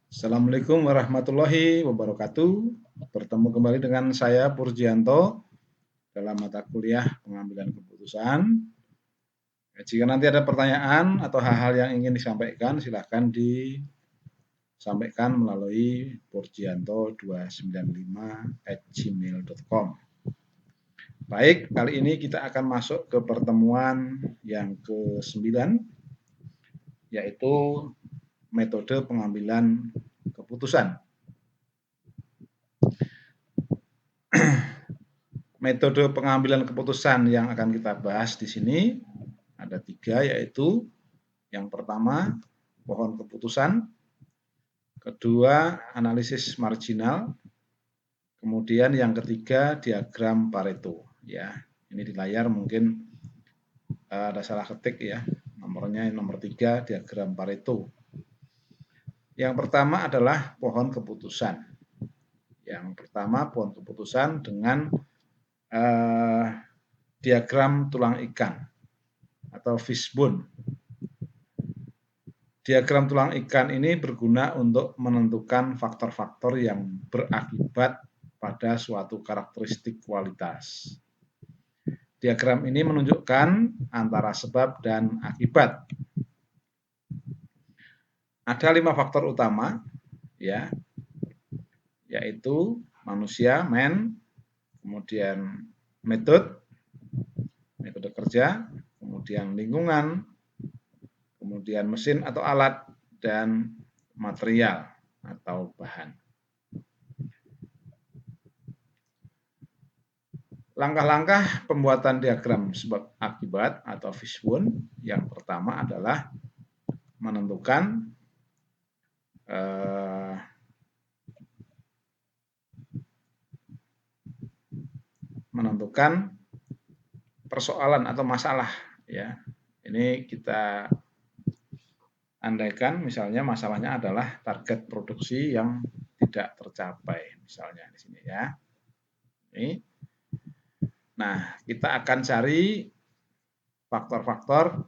Assalamualaikum warahmatullahi wabarakatuh. Bertemu kembali dengan saya Purjianto dalam mata kuliah pengambilan keputusan. Jika nanti ada pertanyaan atau hal-hal yang ingin disampaikan, silahkan disampaikan melalui purjianto295@gmail.com. Baik, kali ini kita akan masuk ke pertemuan yang ke-9, yaitu metode pengambilan keputusan. Metode pengambilan keputusan yang akan kita bahas di sini ada 3, yaitu yang pertama pohon keputusan, kedua analisis marginal, kemudian yang ketiga diagram Pareto. Ya, ini di layar mungkin ada salah ketik ya, nomornya nomor 3 diagram Pareto. Yang pertama adalah pohon keputusan. Yang pertama pohon keputusan dengan diagram tulang ikan atau fishbone. Diagram tulang ikan ini berguna untuk menentukan faktor-faktor yang berakibat pada suatu karakteristik kualitas. Diagram ini menunjukkan antara sebab dan akibat. Ada 5 faktor utama, ya, yaitu manusia, kemudian metode kerja, kemudian lingkungan, kemudian mesin atau alat, dan material atau bahan. Langkah-langkah pembuatan diagram sebab akibat atau fishbone yang pertama adalah menentukan persoalan atau masalah, ya. Ini kita andaikan misalnya masalahnya adalah target produksi yang tidak tercapai, misalnya di sini ya. Ini. Nah, kita akan cari faktor-faktor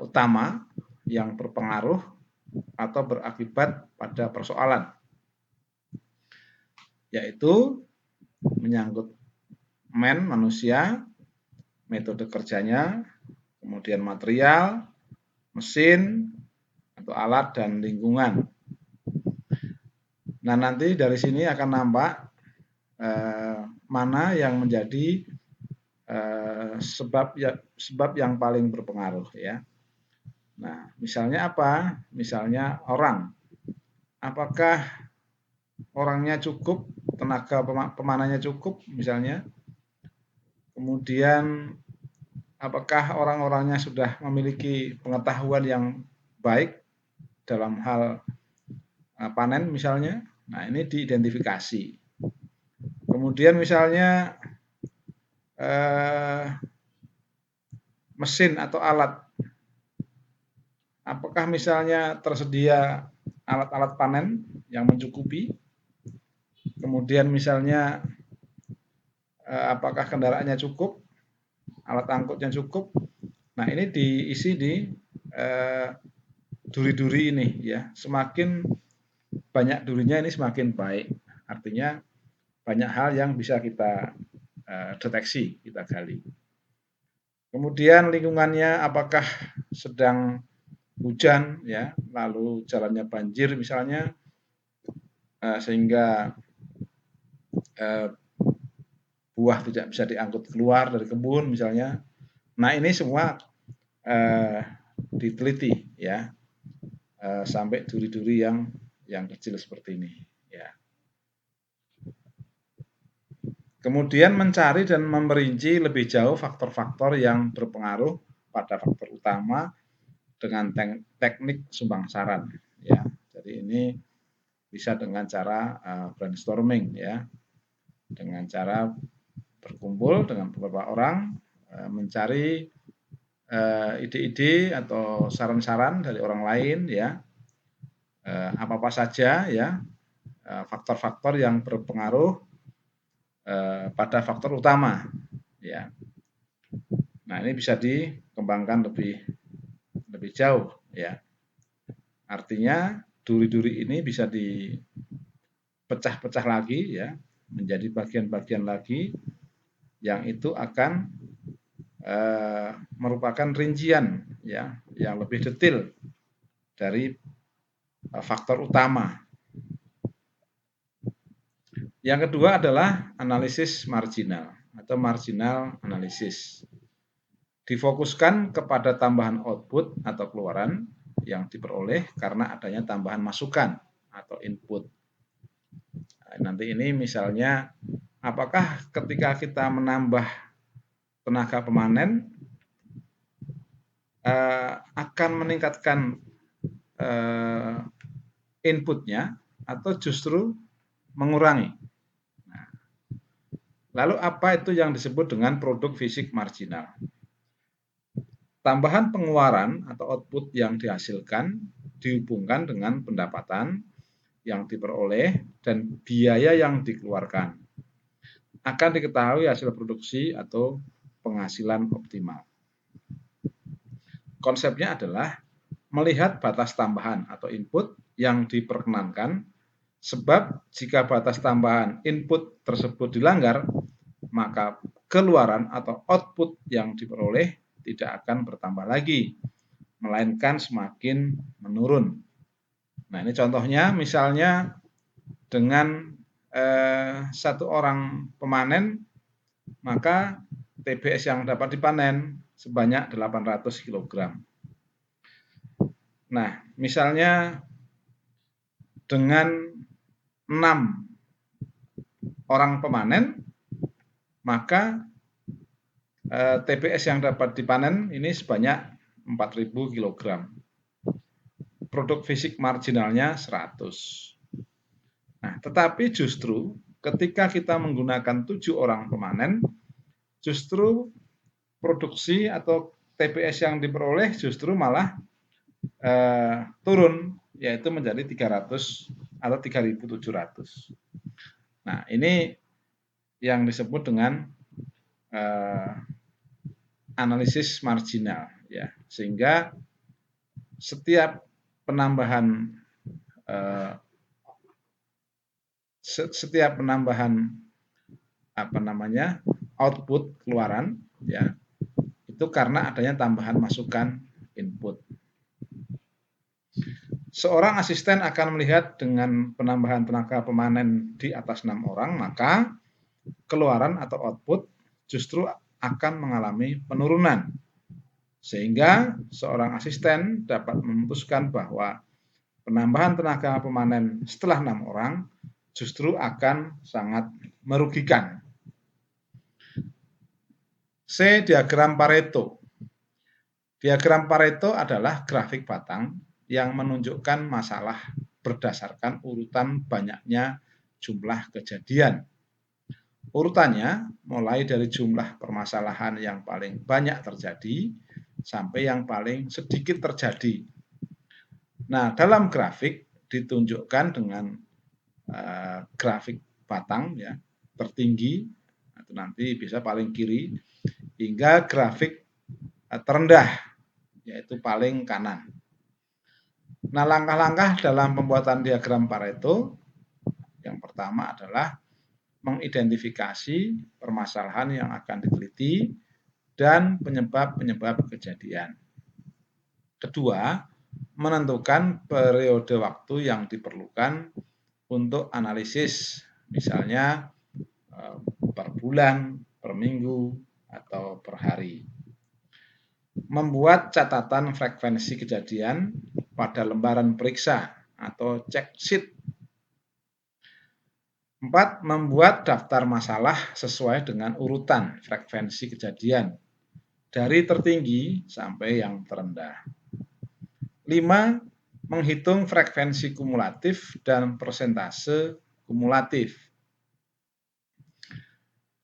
utama yang berpengaruh atau berakibat pada persoalan, yaitu menyangkut manusia, metode kerjanya, kemudian material, mesin atau alat, dan lingkungan. Nah, nanti dari sini akan nampak mana yang menjadi sebab yang paling berpengaruh, ya. Nah, misalnya apa? Misalnya orang. Apakah orangnya cukup, tenaga pemanahnya cukup misalnya? Kemudian apakah orang-orangnya sudah memiliki pengetahuan yang baik dalam hal panen misalnya? Nah, ini diidentifikasi. Kemudian misalnya mesin atau alat. Apakah misalnya tersedia alat-alat panen yang mencukupi? Kemudian misalnya apakah kendaraannya cukup? Alat angkutnya cukup? Nah, ini diisi di duri-duri ini ya. Semakin banyak durinya ini semakin baik. Artinya banyak hal yang bisa kita deteksi, kita gali. Kemudian lingkungannya apakah sedang hujan ya, lalu jalannya banjir misalnya, sehingga buah tidak bisa diangkut keluar dari kebun misalnya. Nah, ini semua diteliti ya, sampai duri-duri yang kecil seperti ini ya. Kemudian mencari dan memperinci lebih jauh faktor-faktor yang berpengaruh pada faktor utama dengan teknik sumbangsaran ya. Jadi ini bisa dengan cara brainstorming ya, dengan cara berkumpul dengan beberapa orang, mencari ide-ide atau saran-saran dari orang lain ya, apa-apa saja ya, faktor-faktor yang berpengaruh pada faktor utama ya. Nah, ini bisa dikembangkan lebih jauh ya. Artinya duri-duri ini bisa dipecah-pecah lagi ya, menjadi bagian-bagian lagi yang itu akan merupakan rincian ya yang lebih detail dari faktor utama. Yang kedua adalah analisis marginal atau marginal analisis. Difokuskan kepada tambahan output atau keluaran yang diperoleh karena adanya tambahan masukan atau input. Nanti ini misalnya, apakah ketika kita menambah tenaga pemanen akan meningkatkan inputnya atau justru mengurangi. Nah, lalu apa itu yang disebut dengan produk fisik marginal? Tambahan pengeluaran atau output yang dihasilkan dihubungkan dengan pendapatan yang diperoleh dan biaya yang dikeluarkan. Akan diketahui hasil produksi atau penghasilan optimal. Konsepnya adalah melihat batas tambahan atau input yang diperkenankan, sebab jika batas tambahan input tersebut dilanggar, maka keluaran atau output yang diperoleh tidak akan bertambah lagi, melainkan semakin menurun. Nah, ini contohnya misalnya dengan satu orang pemanen, maka TBS yang dapat dipanen sebanyak 800 kg. Nah, misalnya dengan 6 orang pemanen, maka TBS yang dapat dipanen ini sebanyak 4.000 kg. Produk fisik marginalnya 100. Nah, tetapi justru ketika kita menggunakan 7 orang pemanen, justru produksi atau TBS yang diperoleh justru malah turun, yaitu menjadi 300 atau 3.700. Nah, ini yang disebut dengan analisis marginal ya, sehingga setiap penambahan output keluaran ya, itu karena adanya tambahan masukan input. Seorang asisten akan melihat dengan penambahan tenaga pemanen di atas 6 orang, maka keluaran atau output justru akan mengalami penurunan. Sehingga seorang asisten dapat memutuskan bahwa penambahan tenaga pemanen setelah 6 orang justru akan sangat merugikan. C. Diagram Pareto. Diagram Pareto adalah grafik batang yang menunjukkan masalah berdasarkan urutan banyaknya jumlah kejadian. Urutannya mulai dari jumlah permasalahan yang paling banyak terjadi sampai yang paling sedikit terjadi. Nah, dalam grafik ditunjukkan dengan grafik batang ya, tertinggi atau nanti bisa paling kiri hingga grafik terendah yaitu paling kanan. Nah, langkah-langkah dalam pembuatan diagram Pareto yang pertama adalah mengidentifikasi permasalahan yang akan diteliti dan penyebab-penyebab kejadian. Kedua, menentukan periode waktu yang diperlukan untuk analisis, misalnya per bulan, per minggu, atau per hari. Membuat catatan frekuensi kejadian pada lembaran periksa atau check sheet. 4. Membuat daftar masalah sesuai dengan urutan frekuensi kejadian dari tertinggi sampai yang terendah. 5. Menghitung frekuensi kumulatif dan persentase kumulatif.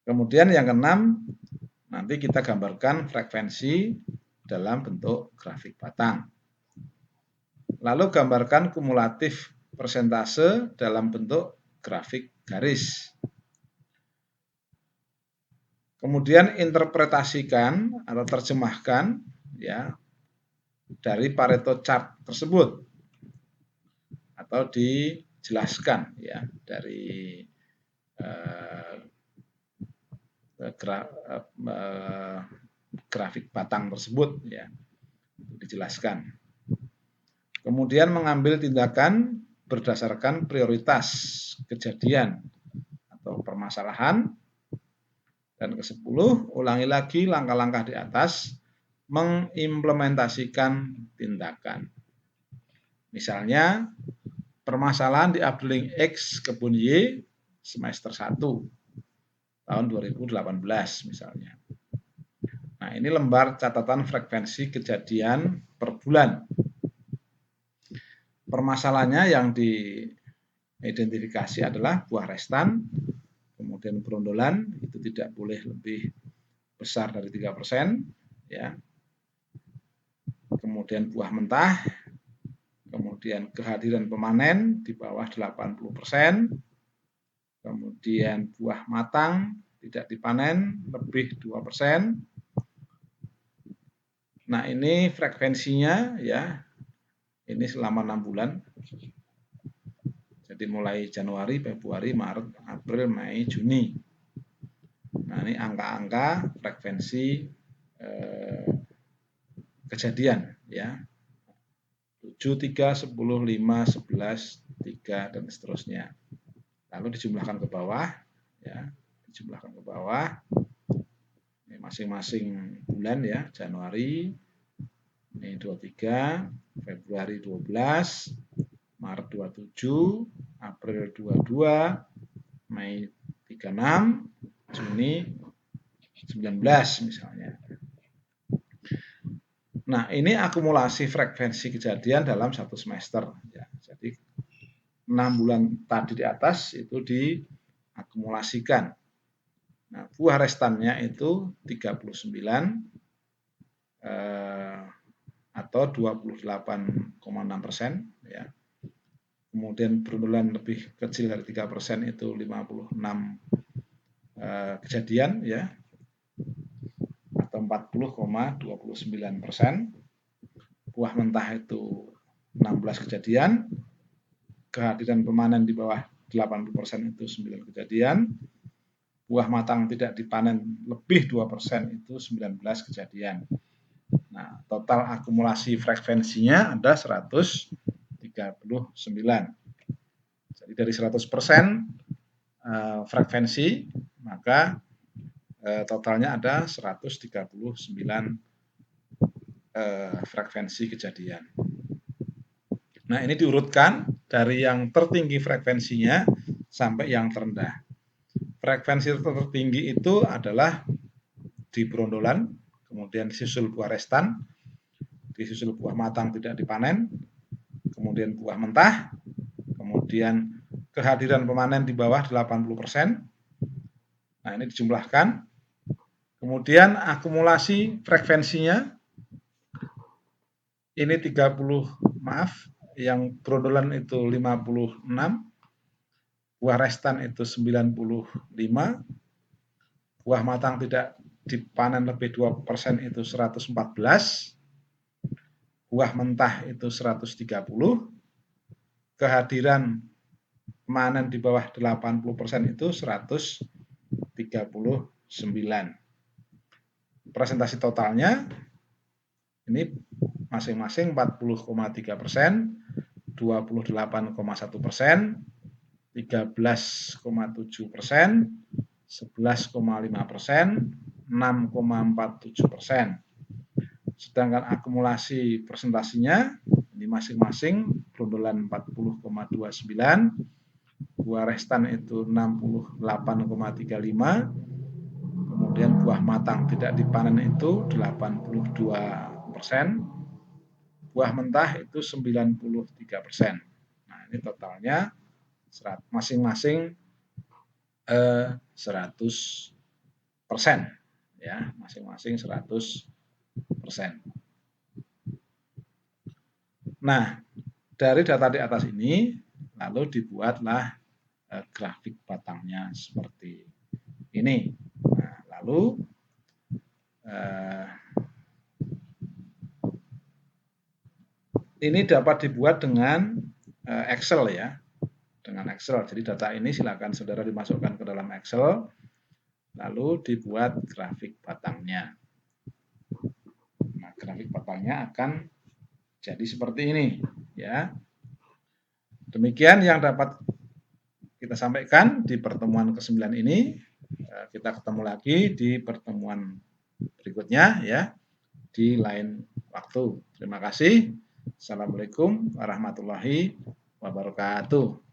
Kemudian yang keenam, nanti kita gambarkan frekuensi dalam bentuk grafik batang. Lalu gambarkan kumulatif persentase dalam bentuk grafik garis. Kemudian interpretasikan atau terjemahkan ya dari Pareto chart tersebut. atau dijelaskan ya dari grafik batang tersebut ya, dijelaskan. Kemudian mengambil tindakan berdasarkan prioritas kejadian atau permasalahan. Dan ke-10, ulangi lagi langkah-langkah di atas, mengimplementasikan tindakan. Misalnya, permasalahan di Abdeling X Kebun Y semester 1 tahun 2018 misalnya. Nah, ini lembar catatan frekuensi kejadian per bulan. Permasalahannya yang diidentifikasi adalah buah restan, kemudian berondolan, itu tidak boleh lebih besar dari 3%, ya. Kemudian buah mentah, kemudian kehadiran pemanen di bawah 80%, kemudian buah matang tidak dipanen lebih 2%. Nah, ini frekuensinya ya, ini selama 6 bulan. Jadi mulai Januari, Februari, Maret, April, Mei, Juni. Nah, ini angka-angka frekuensi kejadian ya. 7, 3, 10, 5, 11, 3 dan seterusnya. Lalu dijumlahkan ke bawah ya, dijumlahkan ke bawah. Ini masing-masing bulan ya, Januari ini 23, Februari 12, Maret 27, April 22, Mei 36, Juni 19 misalnya. Nah, ini akumulasi frekuensi kejadian dalam satu semester. Ya, jadi 6 bulan tadi di atas itu diakumulasikan. Nah, buah restannya itu 39 atau 28,6%. Ya. Kemudian berondolan lebih kecil dari 3% itu 56 kejadian ya, atau 40,29%. Buah mentah itu 16 kejadian, kehadiran pemanen di bawah 80% itu 9 kejadian, buah matang tidak dipanen lebih 2% itu 19 kejadian. Nah, total akumulasi frekuensinya ada 139. Jadi dari 100% frekuensi, maka totalnya ada 139 frekuensi kejadian. Nah, ini diurutkan dari yang tertinggi frekuensinya sampai yang terendah. Frekuensi tertinggi itu adalah di berondolan, kemudian disusul buah restan, disusul buah matang tidak dipanen, kemudian buah mentah, kemudian kehadiran pemanen di bawah 80%. Nah, ini dijumlahkan. Kemudian akumulasi frekuensinya ini 30, yang berondolan itu 56, buah restan itu 95, buah matang tidak dipanen lebih 2% itu 114, buah mentah itu 130, kehadiran panen di bawah 80% itu 139. Presentasi totalnya ini masing-masing 40,3%, 28,1%, 13,7%, 11,5%, 6,47%. Sedangkan akumulasi presentasinya ini masing-masing berondolan 40,29, buah restan itu 68,35, kemudian buah matang tidak dipanen itu 82%, buah mentah itu 93%. Nah, ini totalnya masing-masing 100%, ya, masing-masing 100%. Nah, dari data di atas ini lalu dibuatlah grafik batangnya seperti ini. Nah, lalu ini dapat dibuat dengan Excel ya, dengan Excel. Jadi data ini silakan saudara dimasukkan ke dalam Excel, lalu dibuat grafik batangnya. Nah, grafik batangnya akan jadi seperti ini ya. Demikian yang dapat kita sampaikan di pertemuan ke-9 ini. Kita ketemu lagi di pertemuan berikutnya ya, di lain waktu. Terima kasih. Assalamualaikum warahmatullahi wabarakatuh.